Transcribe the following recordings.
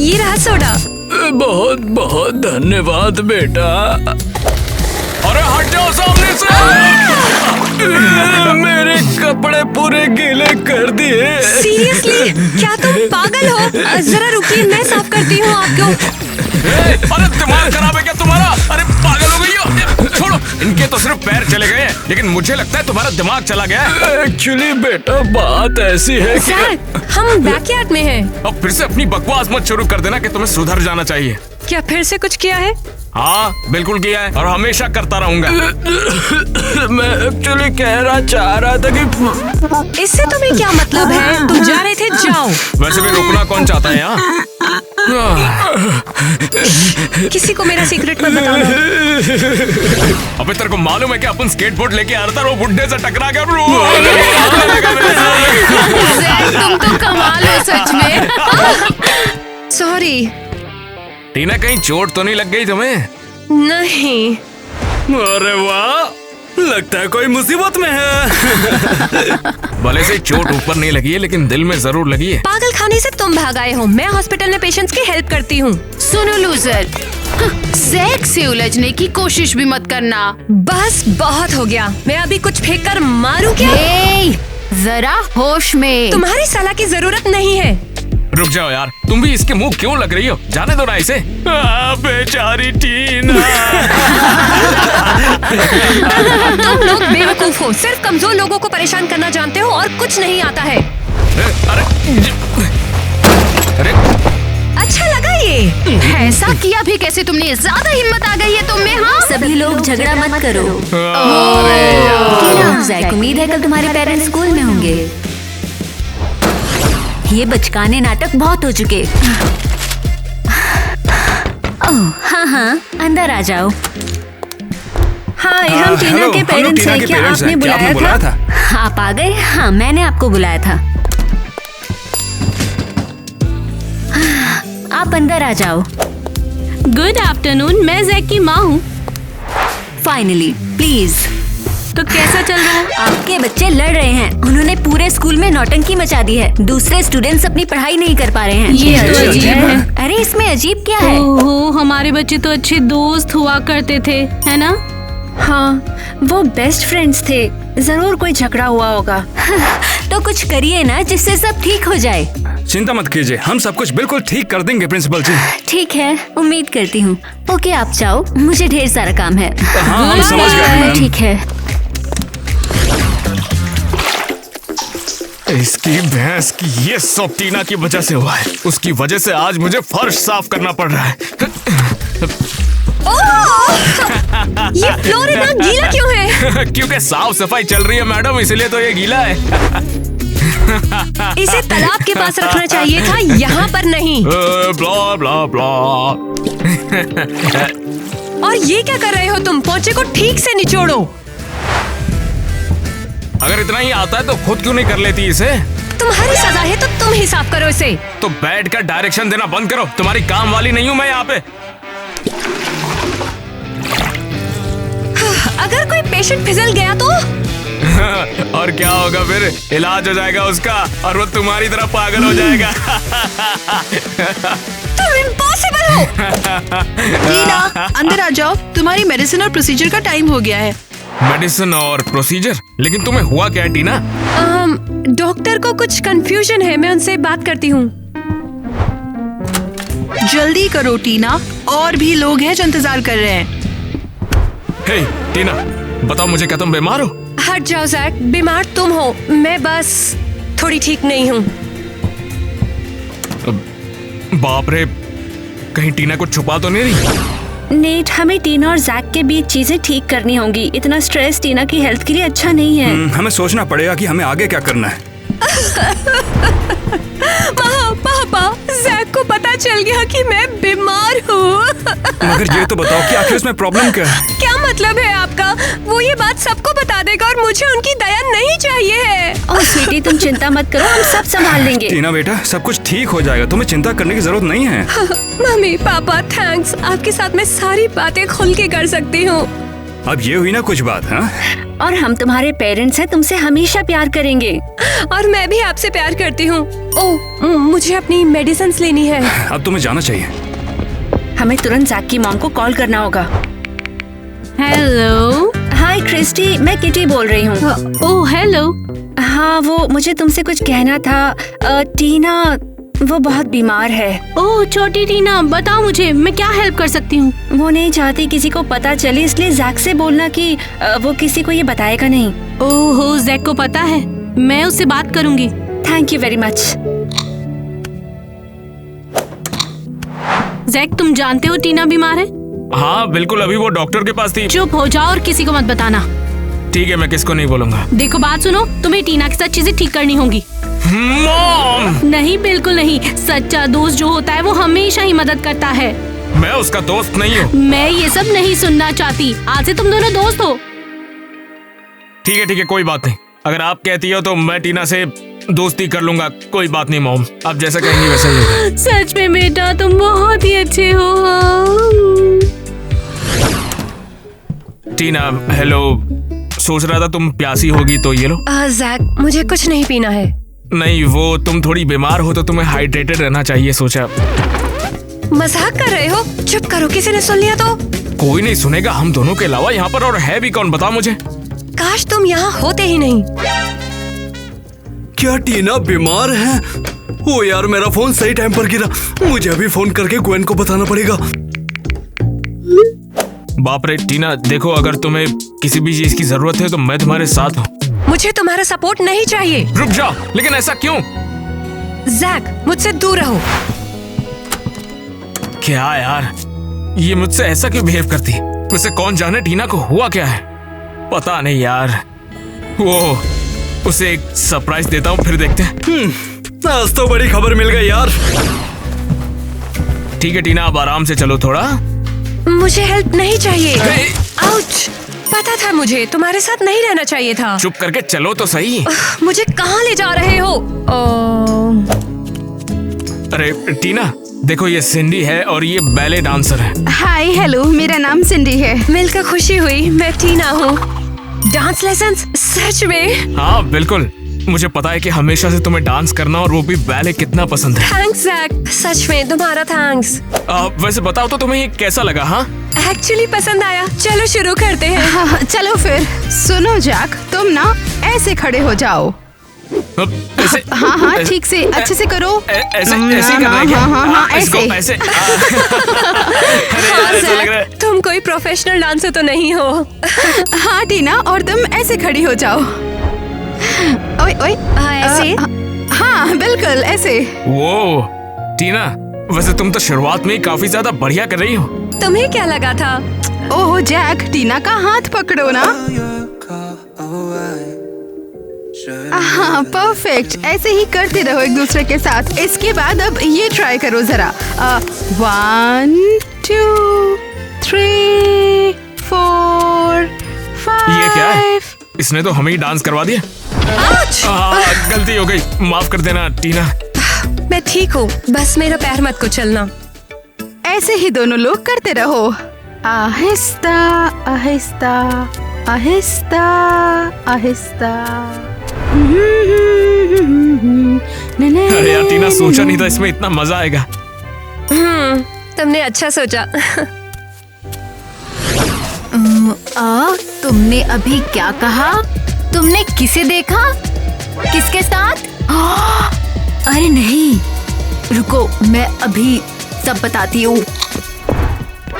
ये रहा सोडा। बहुत बहुत धन्यवाद बेटा। अरे हट जाओ सामने से। मेरे कपड़े पूरे गीले कर दिए। सीरियसली? क्या तुम पागल हो? जरा रुकिए, मैं साफ करती हूँ आपको। अरे दिमाग खराब है क्या तुम्हारा? अरे पागल हो गई हो? छोड़ो, इनके तो सिर्फ पैर चले गए हैं, लेकिन मुझे लगता है तुम्हारा दिमाग चला गया है। एक्चुअली बेटा बात ऐसी है कि हम बैकयार्ड में हैं। अब फिर से अपनी बकवास मत शुरू कर देना कि तुम्हें सुधर जाना चाहिए। क्या फिर से कुछ किया है? हाँ बिल्कुल किया है और हमेशा करता रहूंगा। मैं एक्चुअली कहना चाह रहा था कि इससे तुम्हें क्या मतलब है? तुम जा रहे थे, जाओ। वैसे भी रुकना कौन चाहता है यहाँ? किसी को मेरा सीक्रेट मत बताना। अबे तेरे को मालूम है कि अपन स्केटबोर्ड लेके आ रहा था, वो बुड्ढे से टकरा गया। तुम तो कमाल हो सच में। सॉरी। टीना कहीं चोट तो नहीं लग गई तुम्हें? नहीं। अरे वाह, लगता है कोई मुसीबत में है। भले से चोट ऊपर नहीं लगी है, लेकिन दिल में जरूर लगी है। पागल खाने से तुम भाग आए हो, मैं हॉस्पिटल में पेशेंट्स की हेल्प करती हूँ। सुनो लूजर, सेक्स से उलझने की कोशिश भी मत करना। बस बहुत हो गया, मैं अभी कुछ फेंक कर मारूं क्या? जरा होश में। तुम्हारी सलाह की जरूरत नहीं है। रुक जाओ यार, तुम भी इसके मुंह क्यों लग रही हो? जाने दो ना इसे। बेचारी टीना। तुम लोग बेवकूफ हो, सिर्फ कमजोर लोगों को परेशान करना जानते हो और कुछ नहीं आता है। अरे अच्छा लगा ये? ऐसा किया भी कैसे तुमने? ज्यादा हिम्मत आ गई है तुम में। हाँ, सभी लोग झगड़ा मत करो। यार। उम्मीद है कल तुम्हारे पेरेंट्स स्कूल में होंगे। ये बचकाने नाटक बहुत हो चुके। ओह हाँ, अंदर आ जाओ। हाय, हम टीना के पेरेंट्स हैं। क्या आपने बुलाया था? आप आ गए? हाँ, मैंने आपको बुलाया था। आप अंदर आ जाओ। गुड आफ्टरनून, मैं जैक की माँ हूँ। Finally, please. तो कैसा चल रहा है? आपके बच्चे लड़ रहे हैं। उन्होंने पूरे स्कूल में नौटंकी मचा दी है। दूसरे स्टूडेंट्स अपनी पढ़ाई नहीं कर पा रहे हैं। ये तो अजीब है। अरे इसमें अजीब क्या है? ओहो, हमारे बच्चे तो अच्छे दोस्त हुआ करते थे, है ना? हाँ, वो बेस्ट फ्रेंड्स थे। जरूर कोई झगड़ा हुआ होगा। तो कुछ करिए ना, जिससे सब ठीक हो जाए। चिंता मत कीजिए, हम सब कुछ बिल्कुल ठीक कर देंगे प्रिंसिपल जी। ठीक है, उम्मीद करती हूँ। ओके, आप जाओ, मुझे ढेर सारा काम है। हाँ, हम समझ गए मैम। ठीक है। इसकी भैंस की ये सब टीना की वजह से हुआ है। उसकी वजह से आज मुझे फर्श साफ करना पड़ रहा है। ये फ्लोर इतना गीला क्यों है? क्योंकि साफ सफाई चल रही है मैडम, इसलिए तो ये गीला है। इसे तालाब के पास रखना चाहिए था, यहाँ पर नहीं। ब्ला ब्ला ब्ला। और ये क्या कर रहे हो तुम? पोंचे को ठीक से निचोड़ो। अगर इतना ही आता है तो खुद क्यों नहीं कर लेती इसे? तुम्हारी सजा है तो तुम ही साफ करो इसे। तो बैठकर डायरेक्शन देना बंद करो, तुम्हारी काम वाली नहीं हूँ मैं यहाँ पे। अगर कोई पेशेंट फिसल गया तो? और क्या होगा फिर? इलाज हो जाएगा उसका और वो तुम्हारी तरह पागल हो जाएगा। तुम इम्पॉसिबल हो। टीना, अंदर आ जाओ, तुम्हारी मेडिसिन और प्रोसीजर का टाइम हो गया है। मेडिसिन और प्रोसीजर? लेकिन तुम्हें हुआ क्या है टीना? डॉक्टर को कुछ कंफ्यूजन है, मैं उनसे बात करती हूँ। जल्दी करो टीना, और भी लोग हैं जो इंतजार कर रहे हैं। हे टीना, बताओ मुझे, क्या तुम बीमार हो? हट जाओ जैक, बीमार तुम हो, मैं बस थोड़ी ठीक नहीं हूँ। बाप रे, कहीं टीना कुछ छुपा तो नहीं रही? नेट, हमें टीना और जैक के बीच चीजें ठीक करनी होंगी। इतना स्ट्रेस टीना की हेल्थ के लिए अच्छा नहीं है। हमें सोचना पड़ेगा कि हमें आगे क्या करना है। पापा, जैक को पता चल गया कि मैं बीमार हूँ। मगर ये तो बताओ कि आखिर इसमें प्रॉब्लम क्या है? क्या मतलब है आपका? वो ये बात सबको बता देगा और मुझे उनकी दया नहीं चाहिए है। और स्वीटी, तुम चिंता मत करो, हम सब संभाल लेंगे। टीना बेटा, सब कुछ ठीक हो जाएगा, तुम्हें चिंता करने की जरूरत नहीं है। मम्मी पापा थैंक्स, आपके साथ मैं सारी बातें खुल के कर सकती हूँ। अब ये हुई ना कुछ बात। हाँ, और हम तुम्हारे पेरेंट्स हैं, तुमसे हमेशा प्यार करेंगे। और मैं भी आपसे प्यार करती हूँ। ओह, मुझे अपनी मेडिसिन लेनी है। अब तुम्हें जाना चाहिए। हमें तुरंत जैक की मॉम को कॉल करना होगा। हेलो। हाय क्रिस्टी, मैं किटी बोल रही हूँ। Oh hello. हाँ, वो मुझे तुमसे कुछ कहना था। टीना वो बहुत बीमार है। ओह छोटी टीना, बताओ मुझे, मैं क्या हेल्प कर सकती हूँ? वो नहीं चाहती किसी को पता चले, इसलिए जैक से बोलना कि वो किसी को ये बताएगा नहीं। ओह जैक को पता है, मैं उससे बात करूंगी। Thank you very much. Jack, तुम जानते हो टीना बीमार है? हाँ बिल्कुल, अभी वो डॉक्टर के पास थी। चुप हो जाओ और किसी को मत बताना। ठीक है, मैं किसको नहीं बोलूंगा। देखो बात सुनो, तुम्हें टीना के साथ चीजें ठीक करनी होंगी। मॉम! नहीं, बिल्कुल नहीं। सच्चा दोस्त जो होता है वो हमेशा ही मदद करता है। मैं उसका दोस्त नहीं हूँ। मैं ये सब नहीं सुनना चाहती। आज से तुम दोनों दोस्त हो। ठीक है, कोई बात नहीं। अगर आप कहती हो तो मैं टीना से दोस्ती कर लूंगा। कोई बात नहीं मॉम, आप जैसा कहेंगी वैसा ही होगा। सच में बेटा, तुम बहुत ही अच्छे हो। टीना हेलो, सोच रहा था तुम प्यासी होगी तो ये लो। जैक, मुझे कुछ नहीं पीना है। नहीं, वो तुम थोड़ी बीमार हो तो तुम्हें हाइड्रेटेड रहना चाहिए, सोचा। मजाक कर रहे हो? चुप करो, किसी ने सुन लिया तो? कोई नहीं सुनेगा हम दोनों के अलावा। यहाँ पर और है भी कौन, बताओ मुझे। काश तुम यहाँ होते ही नहीं। क्या टीना बीमार है? ओ यार, मेरा फोन सही टाइम पर गिरा। मुझे अभी फोन करके ग्वेन को बताना पड़ेगा। बाप रे टीना, देखो अगर तुम्हें किसी भी चीज की जरूरत है तो मैं तुम्हारे साथ हूँ। मुझे तुम्हारा सपोर्ट नहीं चाहिए। रुक जाओ, लेकिन ऐसा क्यों? जैक, मुझसे दूर रहो। क्या यार, ये मुझसे ऐसा क्यों बिहेव करती? मुझसे कौन जाने टीना को हुआ क्या है। पता नहीं यार। वो उसे एक सरप्राइज देता हूँ, फिर देखते हैं। आज तो बड़ी खबर मिल गई यार। ठीक है टीना, अब आराम से चलो थोड़ा। मुझे हेल्प नहीं चाहिए। आउच! पता था मुझे तुम्हारे साथ नहीं रहना चाहिए था। चुप करके चलो तो सही। मुझे कहाँ ले जा रहे हो? अरे टीना, देखो ये सिंडी है और ये बैले डांसर है। हाय हेलो, मेरा नाम सिंडी है। मिलकर खुशी हुई। मैं टीना हूँ। Dance lessons? सच में? हाँ बिल्कुल, मुझे पता है कि हमेशा से तुम्हें डांस करना और वो भी बैले कितना पसंद है। थैंक्स जैक, सच में तुम्हारा थैंक्स। वैसे बताओ तो तुम्हें ये कैसा लगा? हाँ एक्चुअली पसंद आया। चलो शुरू करते हैं। हाँ, चलो फिर। सुनो जैक, तुम ना ऐसे खड़े हो जाओ। ऐसे? हाँ, ठीक से, अच्छे से करो। ऐसे ऐसे कर रहे हैं क्या? हाँ, इसको ऐसे। ऐसे। अरे हाँ, यार, ऐसा लग रहा है। जैक, तुम कोई प्रोफेशनल डांसर तो नहीं हो। हाँ टीना, और तुम ऐसे खड़ी हो जाओ। ओए ओए, ऐसे? हाँ बिल्कुल ऐसे। वो टीना, वैसे तुम तो शुरुआत में ही काफी ज्यादा बढ़िया कर रही हो। तुम्हें क्या लगा था? ओह जैक, टीना का हाथ पकड़ो ना। हाँ परफेक्ट, ऐसे ही करते रहो एक दूसरे के साथ। इसके बाद अब ये ट्राई करो जरा। 1 2 3 4 5। ये क्या है? इसने तो हमें ही डांस करवा दिया। गलती हो गई, माफ कर देना टीना। मैं ठीक हूँ, बस मेरा पैर मत कुचलना। ऐसे ही दोनों लोग करते रहो, आहिस्ता आहिस्ता आहिस्ता आहिस्ता। अरे यार टीना, सोचा नहीं था इसमें इतना मजा आएगा। तुमने अच्छा सोचा। तुमने अभी क्या कहा? तुमने किसे देखा? किसके साथ? अरे नहीं, रुको, मैं अभी सब बताती हूँ।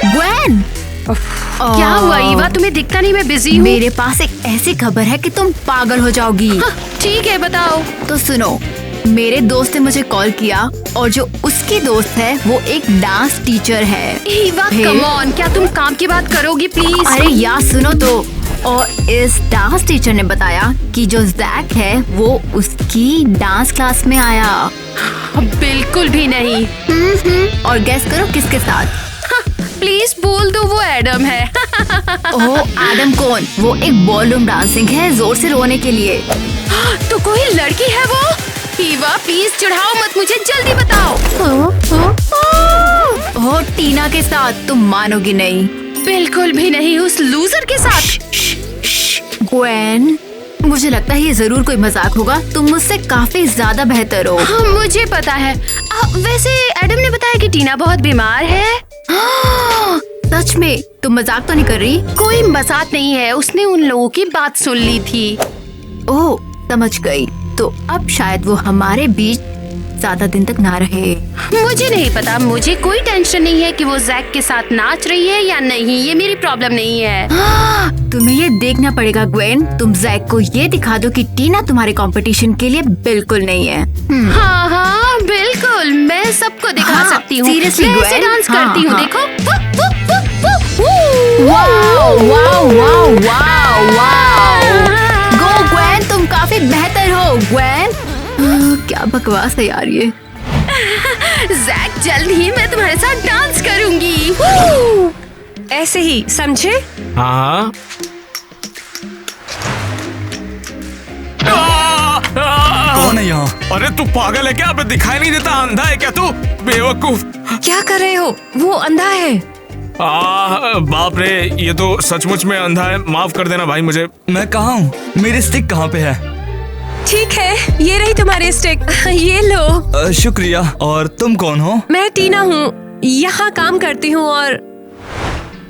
ग्वेन, क्या हुआ ईवा? तुम्हें दिखता नहीं मैं बिजी हूँ। मेरे पास एक ऐसी खबर है कि तुम पागल हो जाओगी। ठीक है बताओ। तो सुनो, मेरे दोस्त ने मुझे कॉल किया और जो उसकी दोस्त है वो एक डांस टीचर है। ईवा कम ऑन, क्या तुम काम की बात करोगी प्लीज? अरे यार सुनो तो। और इस डांस टीचर ने बताया कि जो जैक है वो उसकी डांस क्लास में आया। बिल्कुल भी नहीं। और गेस करो किसके साथ? प्लीज बोल दो, वो एडम है। ओह एडम कौन? वो एक बॉलरूम डांसिंग है, जोर से रोने के लिए। तो कोई लड़की है वो? ईवा प्लीज चिढ़ाओ मत, मुझे जल्दी बताओ। ओह टीना के साथ, तुम मानोगी नहीं। बिल्कुल भी नहीं, उस लूजर के साथ। ग्वेन, मुझे लगता है ये जरूर कोई मजाक होगा। तुम मुझसे काफी ज्यादा बेहतर हो। हाँ, मुझे पता है। वैसे एडम ने बताया कि टीना बहुत बीमार है। सच में? तुम मजाक तो नहीं कर रही? कोई मजाक नहीं है, उसने उन लोगों की बात सुन ली थी। ओह, समझ गई। तो अब शायद वो हमारे बीच ज्यादा दिन तक ना रहे। मुझे नहीं पता, मुझे कोई टेंशन नहीं है कि वो जैक के साथ नाच रही है या नहीं, ये मेरी प्रॉब्लम नहीं है। तुम्हें ये देखना पड़ेगा ग्वेन। तुम जैक को ये दिखा दो कि टीना तुम्हारे कंपटीशन के लिए बिल्कुल नहीं है। हाँ हाँ बिल्कुल, मैं सबको दिखा सकती हूँ। Seriously, मैं ऐसे Gwen? डांस करती हूँ, हाँ। देखो। Wow wow wow wow wow. Go Gwen, तुम काफी बेहतर हो ग्वेन। क्या बकवास है यार ये। जैक, जल्द ही मैं तुम्हारे साथ डांस करूंगी। ऐसे ही, समझे? हाँ। कौन है यहाँ? अरे तू पागल है क्या? अबे दिखाई नहीं देता? अंधा है क्या तू? बेवकूफ। क्या कर रहे हो? वो अंधा है। बाप रे, ये तो सचमुच में अंधा है। माफ कर देना भाई मुझे। मैं कहाँ हूँ? मेरी स्टिक कहाँ पे है? ठीक है, ये रही तुम्हारी स्टिक। ये लो। शुक्रिया। और तुम कौन हो? मैं टीना हूँ, यहाँ काम करती हूँ और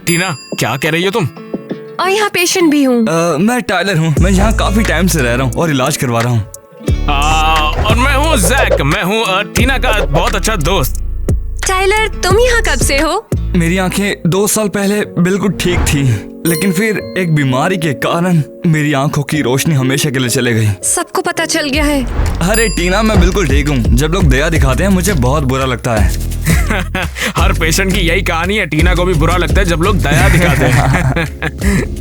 टीना, क्या कह रही हो तुम? यहाँ पेशेंट भी हूँ। मैं टाइलर हूँ। मैं यहाँ काफी टाइम से रह रहा हूँ और इलाज करवा रहा हूँ। और मैं हूँ जैक। मैं हूँ टीना का बहुत अच्छा दोस्त। टाइलर, तुम यहाँ कब से हो? मेरी आंखें 2 साल पहले बिल्कुल ठीक थी, लेकिन फिर एक बीमारी के कारण मेरी आंखों की रोशनी हमेशा के लिए चले गई। सबको पता चल गया है। अरे टीना, मैं बिल्कुल ठीक हूँ। जब लोग दया दिखाते हैं मुझे बहुत बुरा लगता है। हर पेशेंट की यही कहानी है। टीना को भी बुरा लगता है जब लोग दया दिखाते हैं।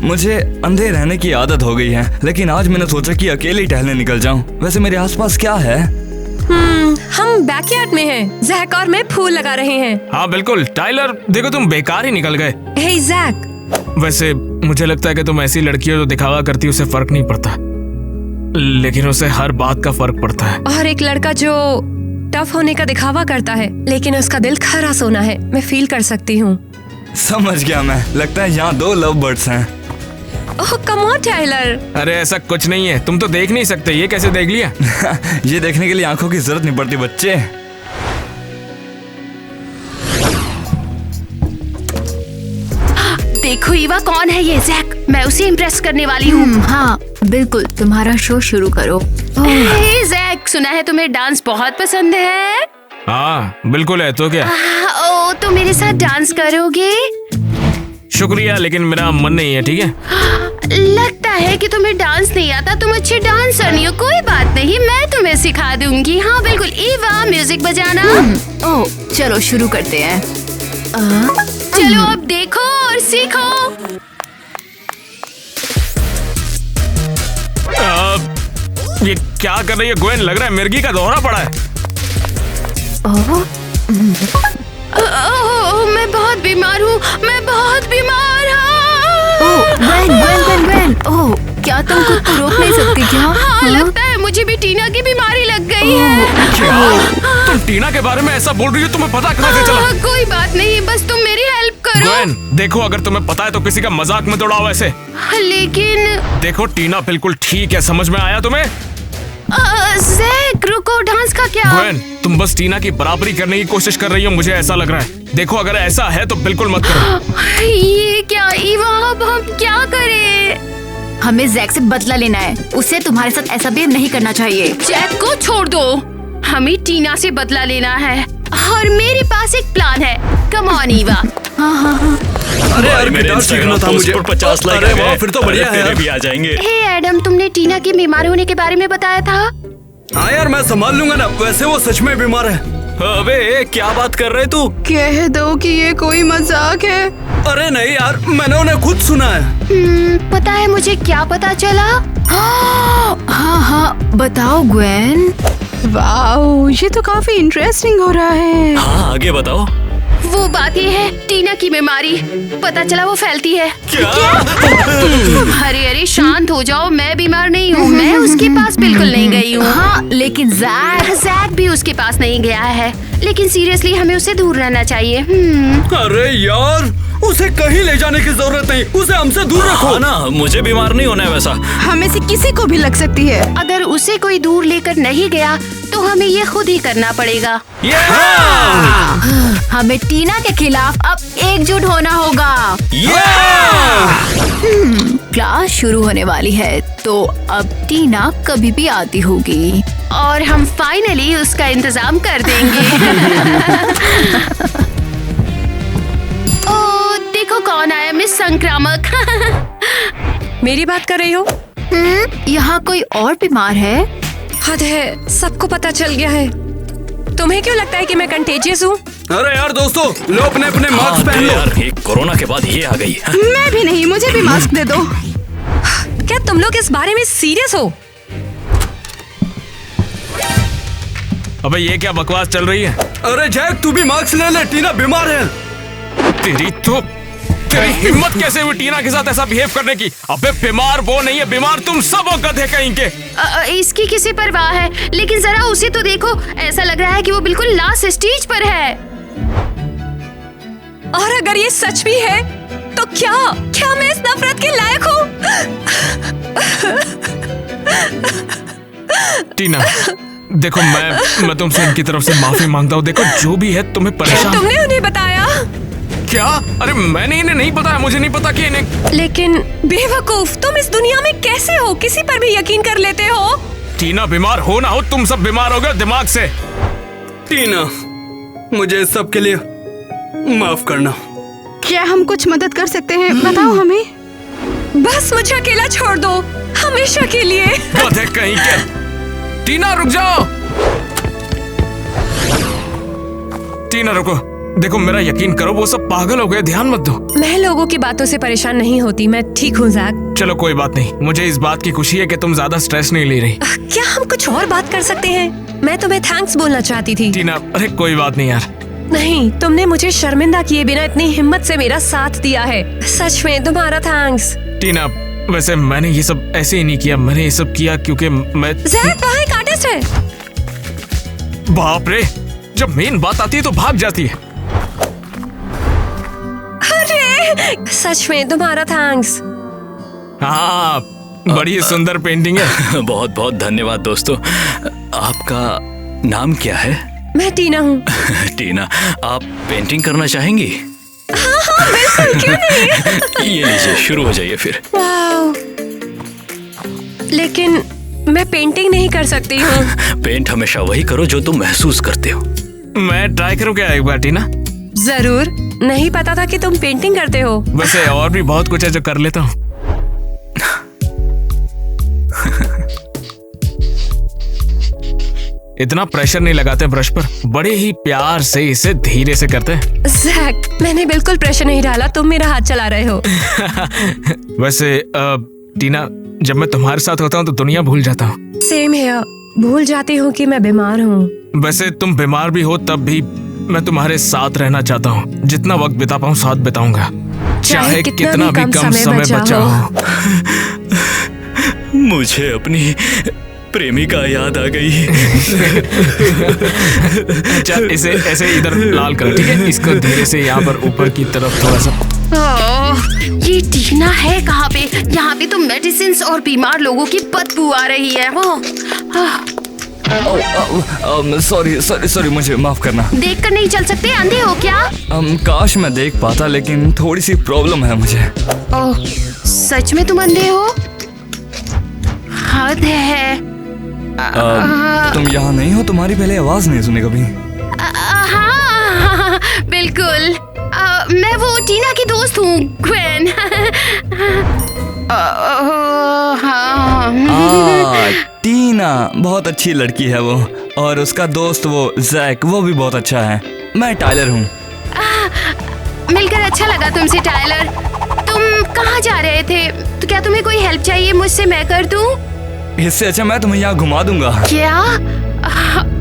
मुझे अंधे रहने की आदत हो गई है, लेकिन आज मैंने सोचा कि अकेले टहलने निकल जाऊं। वैसे मेरे आसपास क्या है? हम बैकयार्ड में हैं। जैक और मैं फूल लगा रहे हैं। हाँ बिल्कुल। टाइलर, देखो तुम बेकार ही निकल गए। हे जैक, वैसे मुझे लगता है कि तुम ऐसी लड़की हो जो दिखावा करती है, उसे फर्क नहीं पड़ता, लेकिन उसे हर बात का फर्क पड़ता है। और एक लड़का जो टफ होने का दिखावा करता है, लेकिन उसका दिल खरा सोना है। मैं फील कर सकती हूँ। समझ गया मैं। लगता है यहाँ 2 लव बर्ड्स हैं। ओह कम ऑन टाइलर। अरे ऐसा कुछ नहीं है, तुम तो देख नहीं सकते। ये कैसे देख लिया? ये देखने के लिए आंखों की जरूरत नहीं पड़ती बच्चे। देखो ईवा, कौन है ये जैक? मैं उसे इम्प्रेस करने वाली हूँ। हाँ बिल्कुल, तुम्हारा शो शुरू करो। हे जैक, सुना है तुम्हें डांस बहुत पसंद है। हाँ बिल्कुल है। तो क्या? ओ, तो मेरे साथ डांस करोगे? शुक्रिया, लेकिन मेरा मन नहीं है। ठीक है? लगता है कि तुम्हें डांस नहीं आता। तुम अच्छी डांसर नहीं हो। कोई बात नहीं, मैं तुम्हें सिखा दूंगी। हाँ बिल्कुल। ईवा, म्यूजिक बजाना। ओह चलो शुरू करते हैं। चलो अब देखो और सीखो। ये क्या कर रही है ग्वेन? लग रहा है मिर्गी का दौरा पड़ा है। मैं बहुत बीमार हूँ। मैं बहुत बीमार ग्वेन, ओह क्या तुम खुद को रोक नहीं सकती क्या? हाँ, लगता है मुझे भी टीना की बीमारी लग गई है। क्या? तुम टीना के बारे में ऐसा बोल रही हो? तुम्हें पता कहाँ से चला? कोई बात नहीं, बस तुम मेरी हेल्प करो। ग्वेन, देखो, अगर तुम्हें पता है तो किसी का मजाक मत उड़ाओ ऐसे। लेकिन देखो टीना बिल्कुल ठीक है। समझ में आया तुम्हें? जैक, रुको। डांस का क्या? ग्वेन, तुम बस टीना की बराबरी करने की कोशिश कर रही हो, मुझे ऐसा लग रहा है। देखो, अगर ऐसा है तो बिल्कुल मत करो। ये क्या ईवा, अब हम क्या करें? हमें जैक से बदला लेना है। उसे तुम्हारे साथ ऐसा बिहेव नहीं करना चाहिए। जैक को छोड़ दो। हमें टीना से बदला लेना है और मेरे पास एक प्लान है। Come on Eva. अरे यार, गिटार सीखना था मुझे। 50 लाइक अरे वाह, फिर तो बढ़िया है। भी आ जाएंगे। हे एडम, तुमने टीना की बीमार होने के बारे में बताया था। हाँ यार, मैं संभाल लूंगा ना। वैसे वो सच में बीमार है। अबे क्या बात कर रहे तू? कह दो कि ये कोई मजाक है। अरे नहीं यार, मैंने उन्हें खुद सुना है। पता है मुझे क्या पता चला? हाँ बताओ ग्वेन। वाओ, ये तो काफी इंटरेस्टिंग हो रहा है। हाँ आगे बताओ। वो बात ये है, टीना की बीमारी पता चला वो फैलती है। क्या? अरे शांत हो जाओ। मैं बीमार नहीं हूँ। मैं उसके पास बिल्कुल नहीं गई हूँ। हाँ लेकिन जैक भी उसके पास नहीं गया है। लेकिन सीरियसली हमें उससे दूर रहना चाहिए। अरे यार, उसे कहीं ले जाने की जरूरत नहीं, उसे हमसे दूर रखो। हाँ ना, मुझे बीमार नहीं होना है वैसा। हमें से किसी को भी लग सकती है। अगर उसे कोई दूर लेकर नहीं गया तो हमें ये खुद ही करना पड़ेगा। हमें टीना के खिलाफ अब एकजुट होना होगा। क्लास शुरू होने वाली है तो अब टीना कभी भी आती होगी और हम फाइनली उसका इंतजाम कर देंगे। ओ देखो कौन आया, मिस संक्रामक। मेरी बात कर रही हो? यहाँ कोई और बीमार है? हद है, सबको पता चल गया है। तुम्हें क्यों लगता है कि मैं कंटेजियस हूँ? अरे यार दोस्तों, लो अपने अपने मास्क पहन लो। यार, ये कोरोना के बाद ये आ गई। मैं भी नहीं, मुझे भी मास्क दे दो। क्या तुम लोग इस बारे में सीरियस हो? अबे ये क्या बकवास चल रही है? अरे जैक, तू भी मास्क ले ले, टीना बीमार है। तेरी हिम्मत कैसे हुई टीना के साथ ऐसा बिहेव करने की? अबे बीमार वो नहीं है, बीमार तुम सब हो, गधे कहीं के। इसकी किसी परवाह है, लेकिन जरा उसे तो देखो, ऐसा लग रहा है कि वो बिल्कुल लास्ट स्टेज पर है। और अगर ये सच भी है तो क्या मैं इस नफरत के लायक हूँ? टीना देखो, मैं तुमसे इनकी तरफ से माफी मांगता हूँ। देखो जो भी है तुम्हें परेशान। तुमने उन्हें बताया? क्या? अरे मैंने इन्हें नहीं बताया, मुझे नहीं पता कि इन्हें। लेकिन बेवकूफ, तुम इस दुनिया में कैसे हो? किसी पर भी यकीन कर लेते हो? टीना बीमार हो ना हो, तुम सब बीमार हो गए दिमाग से। टीना, मुझे इस सब के लिए माफ करना। क्या हम कुछ मदद कर सकते हैं? बताओ हमें। बस मुझे अकेला छोड़ दो, हमेशा के लिए। गधे कहीं के। टीना रुक जाओ। टीना रुको, देखो मेरा यकीन करो, वो सब पागल हो गए, ध्यान मत दो। मैं लोगों की बातों से परेशान नहीं होती, मैं ठीक हूँ जैक। चलो कोई बात नहीं, मुझे इस बात की खुशी है कि तुम ज्यादा स्ट्रेस नहीं ले रही। क्या हम कुछ और बात कर सकते हैं? मैं तुम्हें थैंक्स बोलना चाहती थी। टीना, अरे कोई बात नहीं यार। नहीं, तुमने मुझे शर्मिंदा किए बिना इतनी हिम्मत से मेरा साथ दिया है। सच में तुम्हारा थैंक्स। टीना, वैसे मैंने ये सब ऐसे ही नहीं किया, मैंने ये सब किया क्योंकि मैं। जैक, वहाँ एक आर्टिस्ट है। बाप रे, जब मेन बात आती है तो भाग जाती है। अरे सच में तुम्हारा थैंक्स। हाँ, बड़ी सुंदर पेंटिंग है। बहुत बहुत धन्यवाद दोस्तों। आपका नाम क्या है? मैं टीना हूँ। टीना, आप पेंटिंग करना चाहेंगी? हाँ बिल्कुल, क्यों नहीं। ये लीजिए, शुरू हो जाइए फिर। वाव, लेकिन मैं पेंटिंग नहीं कर सकती हूँ। पेंट हमेशा वही करो जो तुम महसूस करते हो। मैं ट्राई करूँ क्या एक बार टीना? जरूर, नहीं पता था कि तुम पेंटिंग करते हो। वैसे और भी बहुत कुछ है जो कर लेता हूँ। इतना प्रेशर नहीं लगाते ब्रश पर, बड़े ही प्यार से इसे धीरे से करते हैं। जैक, मैंने बिल्कुल प्रेशर नहीं डाला, तुम मेरा हाथ चला रहे हो। वैसे टीना, जब मैं तुम्हारे साथ होता हूँ तो दुनिया भूल जाता हूँ। सेम है, भूल जाती हूँ कि मैं बीमार हूँ। वैसे तुम बीमार भी हो तब भी मैं तुम्हारे साथ रहना चाहता हूँ। जितना वक्त बिता पाऊँ साथ बिताऊंगा, चाहे कितना भी कम समय बचा हो। मुझे अपनी प्रेमिका याद आ गई। अच्छा, इसे ऐसे इधर लाल कर, ठीक है? इसको धीरे से यहाँ पर ऊपर की तरफ थोड़ा सा। ये टीना है कहाँ पे? यहाँ पे तो मेडिसिन और बीमार लोगों की बदबू आ रही है। सॉरी, मुझे माफ करना। देखकर नहीं चल सकते, अंधे हो क्या? काश मैं देख पाता, लेकिन थोड़ी सी प्रॉब्लम है मुझे। ओह, सच में तुम अंधे हो? हद है। तुम यहाँ नहीं हो? तुम्हारी पहले आवाज नहीं सुनी कभी? हाँ बिल्कुल, मैं वो टीना की दोस्त हूँ, ग्वेन। टीना बहुत अच्छी लड़की है वो, और उसका दोस्त वो जैक, वो भी बहुत अच्छा है। मैं टाइलर हूँ। मिलकर अच्छा लगा तुमसे टाइलर। तुम कहाँ जा रहे थे? तो क्या तुम्हें कोई हेल्प चाहिए मुझसे? मैं कर दूँ? इससे अच्छा मैं तुम्हें यहाँ घुमा दूंगा। क्या?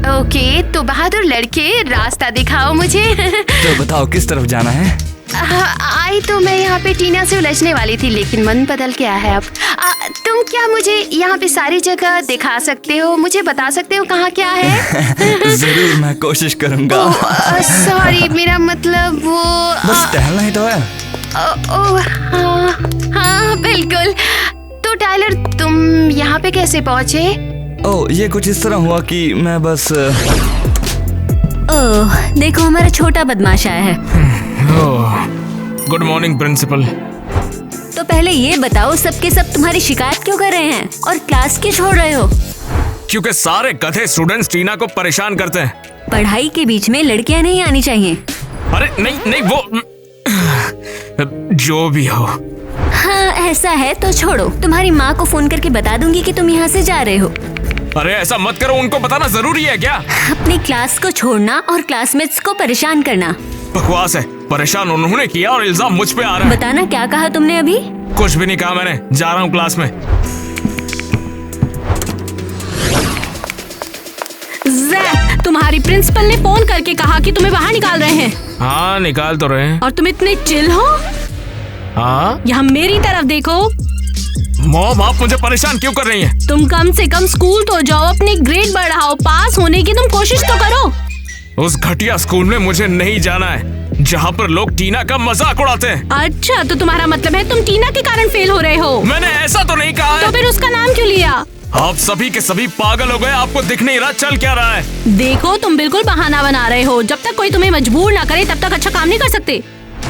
ओके, तो बहादुर लड़के, रास्ता दिखाओ मुझे। तो बताओ किस तरफ जाना है? आई तो मैं यहाँ पे टीना से उलझने वाली थी, लेकिन मन बदल गया है अब। तुम क्या मुझे यहाँ पे सारी जगह दिखा सकते हो? मुझे बता सकते हो कहाँ क्या है? जरूर, मैं कोशिश करूँगा। सॉरी, मेरा मतलब वो बस टहलना ही तो है। हाँ हाँ बिल्कुल। तो टाइलर तुम यहाँ पे कैसे पहुँचे? ओह, ये कुछ इस तरह हुआ कि मैं बस ओह, देखो हमारा छोटा बदमाश आया है। Good morning principal. तो पहले ये बताओ, सबके सब तुम्हारी शिकायत क्यों कर रहे हैं और क्लास क्यों छोड़ रहे हो? क्योंकि सारे गधे स्टूडेंट्स टीना को परेशान करते हैं। पढ़ाई के बीच में लड़कियां नहीं आनी चाहिए। अरे नहीं नहीं, वो जो भी हो। हाँ ऐसा है तो छोड़ो, तुम्हारी माँ को फोन करके बता दूंगी कि तुम यहाँ से जा रहे हो। अरे ऐसा मत करो, उनको बताना जरूरी है क्या? अपनी क्लास को छोड़ना और क्लासमेट्स को परेशान करना बकवास है। परेशान उन्होंने किया और इल्जाम मुझ पे आ रहा है। बताना क्या कहा तुमने अभी? कुछ भी नहीं कहा मैंने, जा रहा हूँ क्लास में। जैक, तुम्हारी प्रिंसिपल ने फोन करके कहा कि तुम्हें बाहर निकाल रहे हैं। हाँ निकाल तो रहे हैं। और तुम इतने चिल हो? हाँ यहाँ मेरी तरफ देखो। मॉम, आप मुझे परेशान क्यों कर रही हैं? तुम कम से कम स्कूल तो जाओ, अपने ग्रेड बढ़ाओ, पास होने की तुम कोशिश तो करो। उस घटिया स्कूल में मुझे नहीं जाना है जहाँ पर लोग टीना का मजाक उड़ाते हैं। अच्छा, तो तुम्हारा मतलब है तुम टीना के कारण फेल हो रहे हो? मैंने ऐसा तो नहीं कहा है। तो फिर उसका नाम क्यों लिया? आप सभी के सभी पागल हो गए, आपको दिख नहीं रहा चल क्या रहा है? देखो तुम बिल्कुल बहाना बना रहे हो। जब तक कोई तुम्हें मजबूर ना करे तब तक अच्छा काम नहीं कर सकते।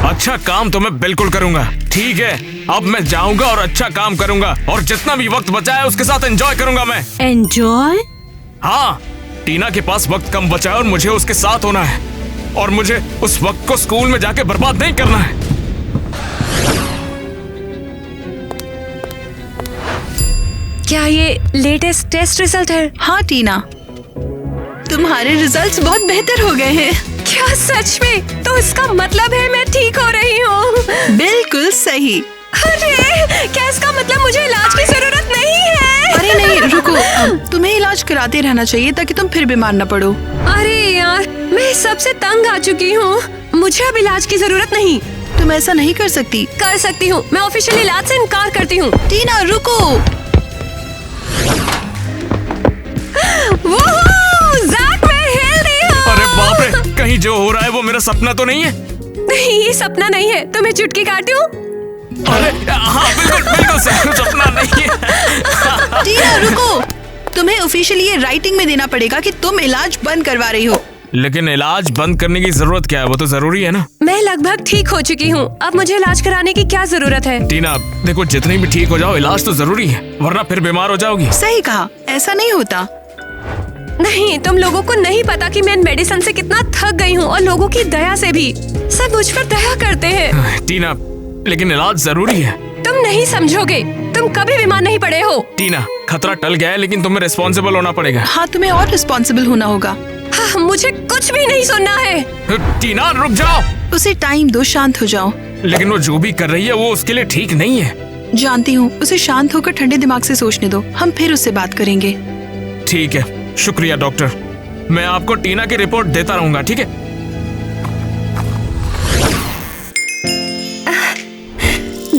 अच्छा काम तो मैं बिल्कुल करूंगा। ठीक है, अब मैं जाऊंगा और अच्छा काम करूंगा और जितना भी वक्त बचा है उसके साथ एंजॉय करूंगा मैं। एंजॉय? हाँ, टीना के पास वक्त कम बचा है और मुझे उसके साथ होना है और मुझे उस वक्त को स्कूल में जाके बर्बाद नहीं करना है। क्या ये लेटेस्ट टेस्ट रिजल्ट है? हाँ टीना, तुम्हारे रिजल्ट्स बहुत बेहतर हो गए हैं। क्या सच में? तो इसका मतलब है मैं ठीक हो रही हूँ। बिल्कुल सही। अरे क्या इसका मतलब मुझे इलाज की जरूरत नहीं है? अरे नहीं रुको, तुम्हें इलाज कराते रहना चाहिए ताकि तुम फिर बीमार न पड़ो। अरे यार, मैं सबसे तंग आ चुकी हूँ। मुझे अब इलाज की जरूरत नहीं। तुम ऐसा नहीं कर सकती। कर सकती हूँ, मैं ऑफिशियल इलाज से इनकार करती हूँ। टीना रुको। ज़ैक, मैं हिल रही हूँ। अरे बाप रे, कहीं जो हो रहा है वो मेरा सपना तो नहीं है? नहीं, ये सपना नहीं है। तुम्हें चुटकी काटी हूँ? अरे हाँ बिल्कुल बिल्कुल सपना नहीं है। टीना रुको, तुम्हें ऑफिशियली ये राइटिंग में देना पड़ेगा कि तुम इलाज बंद करवा रही हो। लेकिन इलाज बंद करने की जरूरत क्या है? वो तो जरूरी है ना। मैं लगभग ठीक हो चुकी हूँ, अब मुझे इलाज कराने की क्या जरूरत है? टीना देखो, जितनी भी ठीक हो जाओ, इलाज तो जरूरी है वरना फिर बीमार हो जाओगी। सही कहा, ऐसा नहीं होता। नहीं, तुम लोगों को नहीं पता कि मैं इन मेडिसिन से कितना थक गई हूँ और लोगों की दया से भी। सब मुझ पर दया करते हैं। टीना लेकिन इलाज जरूरी है। तुम नहीं समझोगे, तुम कभी बीमार नहीं पड़े हो। टीना खतरा टल गया है लेकिन तुम्हें रिस्पॉन्सिबल होना पड़ेगा। हाँ, तुम्हें और रिस्पॉन्सिबल होना होगा। हाँ, मुझे कुछ भी नहीं सुनना है। टीना रुक जाओ। उसे टाइम दो, शांत हो जाओ। लेकिन वो जो भी कर रही है वो उसके लिए ठीक नहीं है। जानती हूँ, उसे शांत होकर ठंडे दिमाग से सोचने दो, हम फिर उससे बात करेंगे। ठीक है, शुक्रिया डॉक्टर। मैं आपको टीना की रिपोर्ट देता रहूंगा, ठीक है?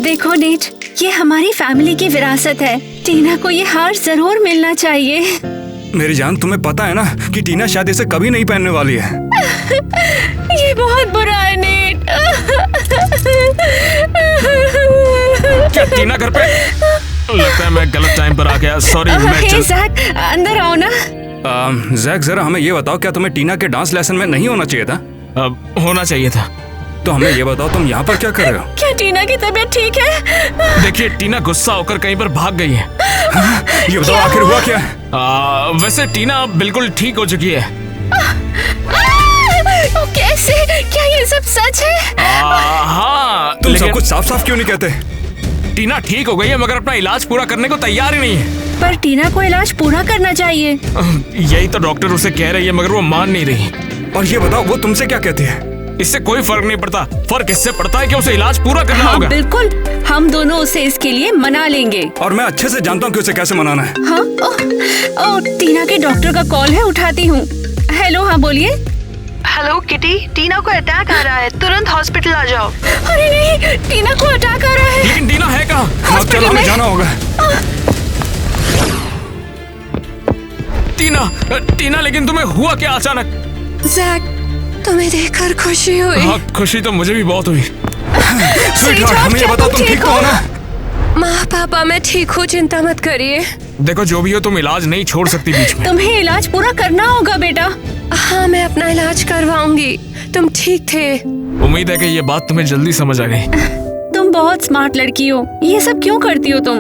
देखो नेट, ये हमारी फैमिली की विरासत है। टीना को ये हार जरूर मिलना चाहिए। मेरी जान, तुम्हें पता है ना कि टीना शायद इसे कभी नहीं पहनने वाली है। ये बहुत बुरा है नेट। क्या टीना घर पे? लगता है मैं गलत टाइम पर आ गया। सॉरी, मैं हे ज़ैक, अंदर आओ ना। जैक, जरा हमें ये बताओ, क्या तुम्हें टीना के डांस लेसन में नहीं होना चाहिए था? होना चाहिए था। तो हमें ये बताओ, तुम यहाँ पर क्या कर रहे हो? क्या टीना की तबीयत ठीक है? देखिए, टीना गुस्सा होकर कहीं पर भाग गई है। ये बताओ आखिर हुआ क्या है? वैसे टीना बिल्कुल ठीक हो चुकी है। कैसे? क्या ये सब सच है? हाँ, तुम लेकिन सब कुछ साफ साफ क्यों नहीं कहते? टीना ठीक हो गई है मगर अपना इलाज पूरा करने को तैयार ही नहीं है। पर टीना को इलाज पूरा करना चाहिए। यही तो डॉक्टर उसे कह रही है मगर वो मान नहीं रही। और ये बताओ, वो तुमसे क्या कहती है? इससे कोई फर्क नहीं पड़ता। फर्क इससे पड़ता है कि उसे इलाज पूरा करना हाँ, होगा। बिल्कुल, हम दोनों उसे इसके लिए मना लेंगे। और मैं अच्छे से जानता हूँ कि उसे कैसे मनाना है। हाँ, ओह, टीना के डॉक्टर का कॉल है, उठाती हूँ। हेलो, हाँ बोलिए। हेलो किटी, टीना को अटैक आ रहा है, तुरंत हॉस्पिटल आ जाओ। अरे नहीं, टीना को अटैक आ रहा है। लेकिन टीना है कहाँ? हाँ, चलो हमें जाना होगा। टीना लेकिन तुम्हें हुआ क्या अचानक? ज़ैक, तुम्हें देखकर खुशी हुई। हाँ, खुशी तो मुझे भी बहुत हुई। स्वीटहार्ट, हमें ये बताओ तुम ठीक तो हो ना? माँ पापा मैं ठीक हूँ, चिंता मत करिए। देखो जो भी हो तुम इलाज नहीं छोड़ सकती बीच में। तुम्हें इलाज पूरा करना होगा बेटा। हाँ मैं अपना इलाज करवाऊंगी। तुम ठीक थे। उम्मीद है कि ये बात तुम्हें जल्दी समझ आ गई। तुम बहुत स्मार्ट लड़की हो, ये सब क्यों करती हो तुम?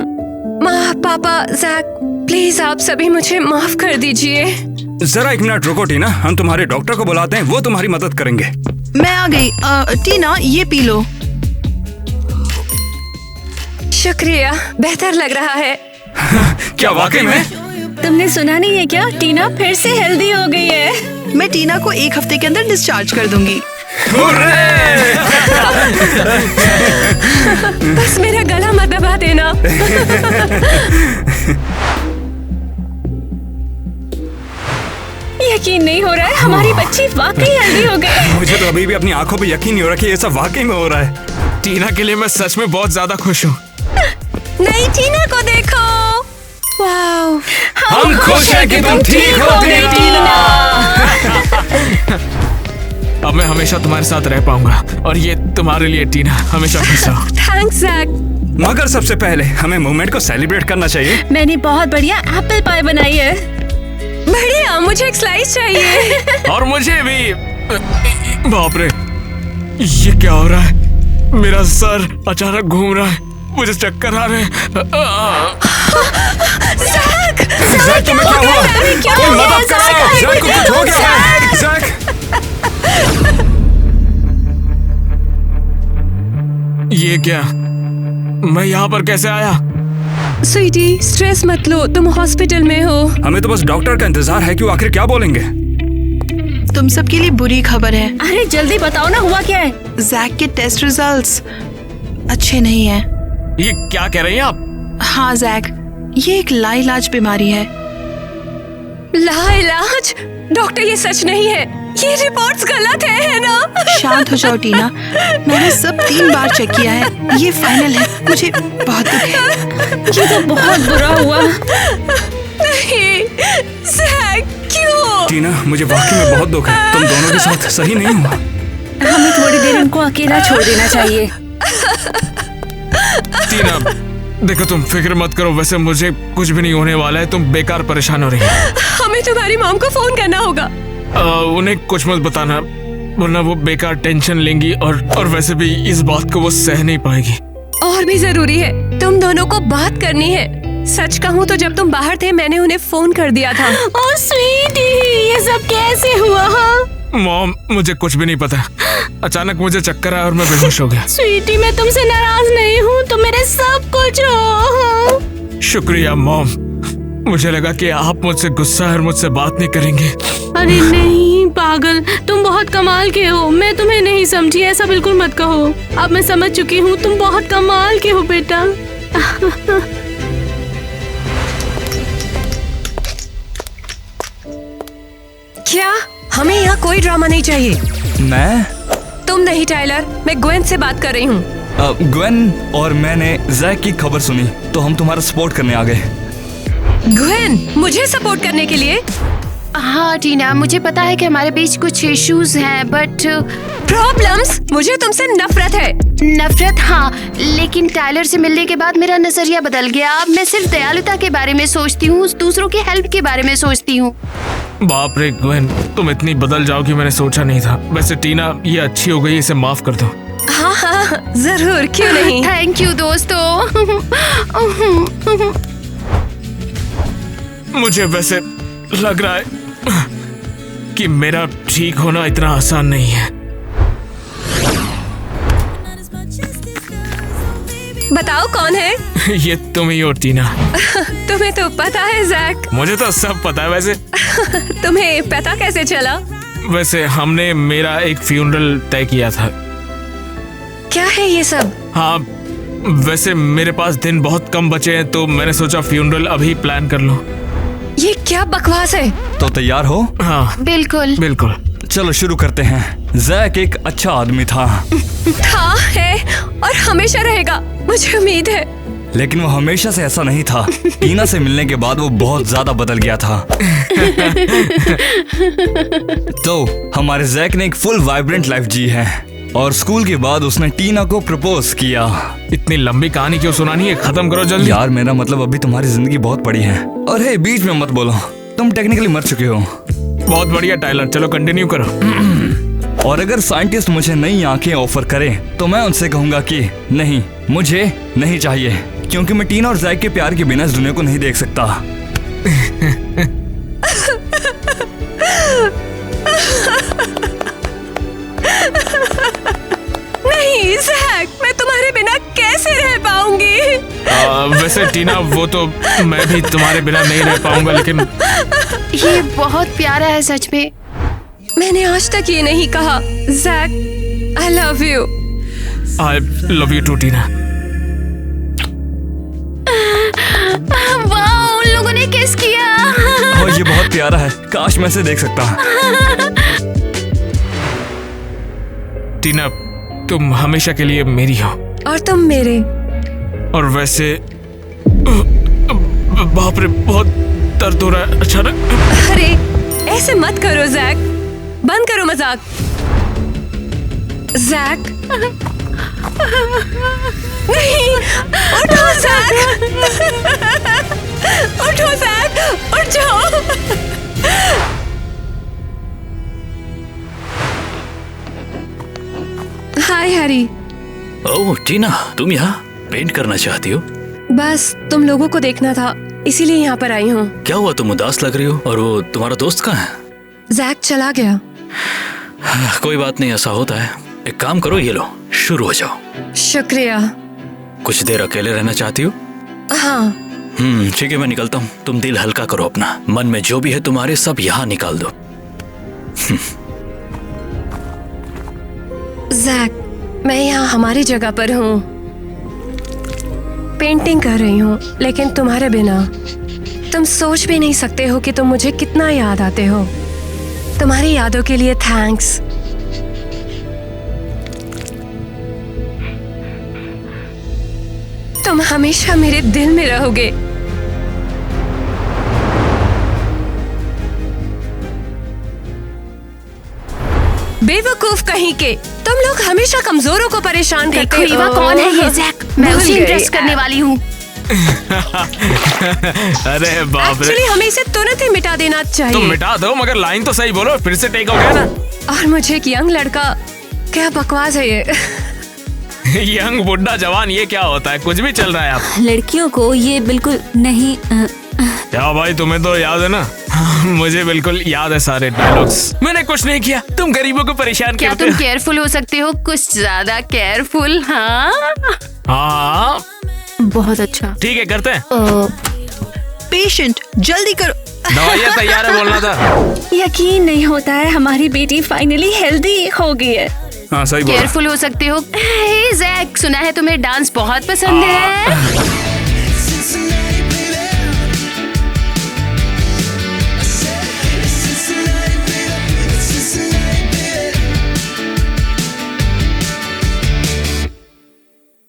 माँ पापा जैक प्लीज आप सभी मुझे माफ कर दीजिए। जरा एक मिनट रुको टीना, हम तुम्हारे डॉक्टर को बुलाते हैं, वो तुम्हारी मदद करेंगे। मैं आ गई। टीना ये पी लो। शुक्रिया, बेहतर लग रहा है। क्या वाकई में? तुमने सुना नहीं है क्या? टीना फिर से हेल्दी हो गई है। मैं टीना को 1 हफ्ते के अंदर डिस्चार्ज कर दूंगी। बस मेरा गला मत दबा देना। यकीन नहीं हो रहा है, हमारी बच्ची वाकई हेल्दी हो गई। मुझे तो अभी भी अपनी आंखों पे यकीन नहीं हो रहा कि ये सब वाकई में हो रहा है। टीना के लिए मैं सच में बहुत ज्यादा खुश हूँ। नहीं टीना को देखो। वाओ हम खुश हैं कि तुम ठीक हो गई टीना। अब मैं हमेशा तुम्हारे साथ रह पाऊंगा और ये तुम्हारे लिए टीना हमेशा खुश रहो। Thanks Jack. मगर सबसे पहले हमें मूवमेंट को सेलिब्रेट करना चाहिए। मैंने बहुत बढ़िया एप्पल पाई बनाई है। बढ़िया, मुझे एक स्लाइस चाहिए। और मुझे भी। बाप रे, ये क्या हो रहा है? मेरा सर अचानक घूम रहा है, मुझे चक्कर आ रहे हैं। जैक तुम्हें क्या हुआ? कोई मदद करो, जैक को कुछ हो गया है। जैक ये क्या? मैं यहाँ पर कैसे आया? स्वीटी स्ट्रेस मत लो, तुम हॉस्पिटल में हो। हमें तो बस डॉक्टर का इंतजार है कि वो आखिर क्या बोलेंगे। तुम सबके लिए बुरी खबर है। अरे जल्दी बताओ ना, हुआ क्या है? जैक के टेस्ट रिजल्ट्स अच्छे नहीं है। ये क्या कह रही हैं आप? हाँ जैक, ये एक लाइलाज बीमारी है। लाइलाज? डॉक्टर ये सच नहीं है, ये रिपोर्ट्स गलत है ना? शांत हो जाओ टीना, मैंने सब 3 बार चेक किया है, ये फाइनल है। मुझे बहुत दुख है। ये तो बहुत बुरा हुआ। नहीं जैक, क्यों? टीना मुझे वाकई में बहुत दुख है, तुम दोनों के साथ सही नहीं हुआ। हमें थोड़ी देर उनको अकेला छोड़ देना चाहिए। टीना देखो, तुम फिक्र मत करो, वैसे मुझे कुछ भी नहीं होने वाला है, तुम बेकार परेशान हो रही है। हमें तुम्हारी मॉम को फोन करना होगा। उन्हें कुछ मत बताना, वरना वो बेकार टेंशन लेंगी और वैसे भी इस बात को वो सह नहीं पाएगी। और भी जरूरी है, तुम दोनों को बात करनी है। सच कहूँ तो जब तुम बाहर थे मैंने उन्हें फोन कर दिया था। ओह स्वीटी, ये सब कैसे हुआ? मॉम मुझे कुछ भी नहीं पता, अचानक मुझे चक्कर आया और मैं बेहोश हो गया। स्वीटी मैं तुमसे नाराज नहीं हूँ, तुम मेरे सब कुछ हो। शुक्रिया मॉम, मुझे लगा कि आप मुझसे गुस्सा और मुझसे बात नहीं करेंगे। अरे नहीं पागल, तुम बहुत कमाल के हो, मैं तुम्हें नहीं समझी, ऐसा बिल्कुल मत कहो। अब मैं समझ चुकी हूँ, तुम बहुत कमाल के हो बेटा। क्या? हमें यहाँ कोई ड्रामा नहीं चाहिए। मैं? तुम नहीं टाइलर, मैं ग्वेन से बात कर रही हूँ। ग्वेन और मैंने जैक की खबर सुनी तो हम तुम्हारा सपोर्ट करने आ गए। ग्वेन, मुझे सपोर्ट करने के लिए? हाँ टीना, मुझे पता है कि हमारे बीच कुछ इश्यूज हैं, बट प्रॉब्लम्स? मुझे तुमसे नफरत है। नफरत हाँ, लेकिन टाइलर से मिलने के बाद मेरा नजरिया बदल गया। अब मैं सिर्फ दयालुता के बारे में सोचती हूँ, दूसरों की हेल्प के बारे में सोचती हूँ। बाप रे ग्वेन, तुम इतनी बदल जाओगी मैंने सोचा नहीं था। वैसे टीना ये अच्छी हो गई, इसे माफ कर दो। हाँ हाँ जरूर, क्यों नहीं। थैंक यू दोस्तों। मुझे वैसे लग रहा है कि मेरा ठीक होना इतना आसान नहीं है। बताओ कौन है? ये तुम ही हो टीना। तुम्हें तो पता है जैक। मुझे तो सब पता है। वैसे तुम्हें पता कैसे चला? वैसे हमने मेरा एक फ्यूनरल तय किया था। क्या है ये सब? हाँ, वैसे मेरे पास दिन बहुत कम बचे हैं तो मैंने सोचा फ्यूनरल अभी प्लान कर लूं। ये क्या बकवास है? तो तैयार हो? हाँ बिल्कुल बिल्कुल। चलो शुरू करते हैं। जैक एक अच्छा आदमी था है और हमेशा रहेगा, मुझे उम्मीद है। लेकिन वो हमेशा से ऐसा नहीं था। टीना से मिलने के बाद वो बहुत ज्यादा बदल गया था। तो हमारे जैक ने एक फुल वाइब्रेंट लाइफ जी है। और स्कूल के बाद उसने टीना को प्रपोज किया। इतनी लंबी कहानी क्यों सुनानी है, खत्म करो जल्दी। यार मेरा मतलब अभी तुम्हारी जिंदगी बहुत बड़ी है। और हे, बीच में मत बोलो, तुम टेक्निकली मर चुके हो। बहुत बढ़िया टाइलर, चलो कंटिन्यू करो। और अगर साइंटिस्ट मुझे नई आंखें ऑफर करें तो मैं उनसे कहूंगा कि नहीं, मुझे नहीं चाहिए, क्योंकि मैं टीना और जैक के प्यार के बिना इस दुनिया को नहीं देख सकता। नहीं जैक, मैं तुम्हारे बिना कैसे रह पाऊंगी? वैसे टीना, वो तो मैं भी तुम्हारे बिना नहीं रह पाऊंगा, लेकिन ये बहुत प्यारा है सच में। मैंने आज तक ये नहीं कहा। Jack, I love you. I love you too Tina. वाह, उन लोगों ने किस किया। और ये बहुत प्यारा है, काश मैं इसे देख सकता। टीना, तुम हमेशा के लिए मेरी हो। और तुम मेरे। और वैसे बाप रे, बहुत दर्द हो रहा है अचानक। अरे ऐसे मत करो जैक, बंद करो मजाक। जैक, नहीं, उठो जैक, उठो जैक, उठ जाओ। हाय हैरी। ओह टीना, तुम यहाँ पेंट करना चाहती हो? बस तुम लोगों को देखना था, इसीलिए यहाँ पर आई हूँ। क्या हुआ, तुम उदास लग रही हो? और वो तुम्हारा दोस्त कहाँ है? जैक चला गया। कोई बात नहीं, ऐसा होता है। एक काम करो, ये लो, शुरू हो जाओ। शुक्रिया। कुछ देर अकेले रहना चाहती हो? हाँ। ठीक है, मैं निकलता हूँ। तुम दिल हल्का करो अपना, मन में जो भी है तुम्हारे सब यहाँ निकाल दो। जैक, मैं यहाँ हमारी जगह पर हूँ, पेंटिंग कर रही हूँ, लेकिन तुम्हारे बिना। तुम सोच भी नहीं सकते हो कि तुम मुझे कितना याद आते हो। तुम्हारी यादों के लिए थैंक्स। तुम हमेशा मेरे दिल में रहोगे। बेवकूफ कहीं के, तुम लोग हमेशा कमजोरों को परेशान करते हो। देखो ईवा कौन है ये जैक, मैं भूल उसे गई। इंट्रेस्ट करने वाली हूँ। अरे बाप रे, एक्चुअली हमें इसे तुरंत ही मिटा देना चाहिए। तुम मिटा दो, मगर लाइन तो सही बोलो, फिर से टेक हो गया ना। और मुझे एक यंग लड़का, क्या बकवास है ये। यंग बुढ़ा जवान, ये क्या होता है? कुछ भी चल रहा है आप। लड़कियों को ये बिल्कुल नहीं। क्या भाई, तुम्हें तो याद है ना? मुझे बिल्कुल याद है सारे डायलॉग्स। मैंने कुछ नहीं किया, तुम गरीबों को परेशान क्या करते तुम हो। केयरफुल हो सकते हो, कुछ ज्यादा केयरफुल? हाँ हाँ बहुत अच्छा। ठीक है, करते हैं। पेशेंट, जल्दी करो। दवाइयाँ तैयार है, बोलना था। यकीन नहीं होता है, हमारी बेटी फाइनली हेल्दी हो गई है। हाँ सही बोला। केयरफुल हो सकते हो। हे जैक, सुना है तुम्हें डांस बहुत पसंद है।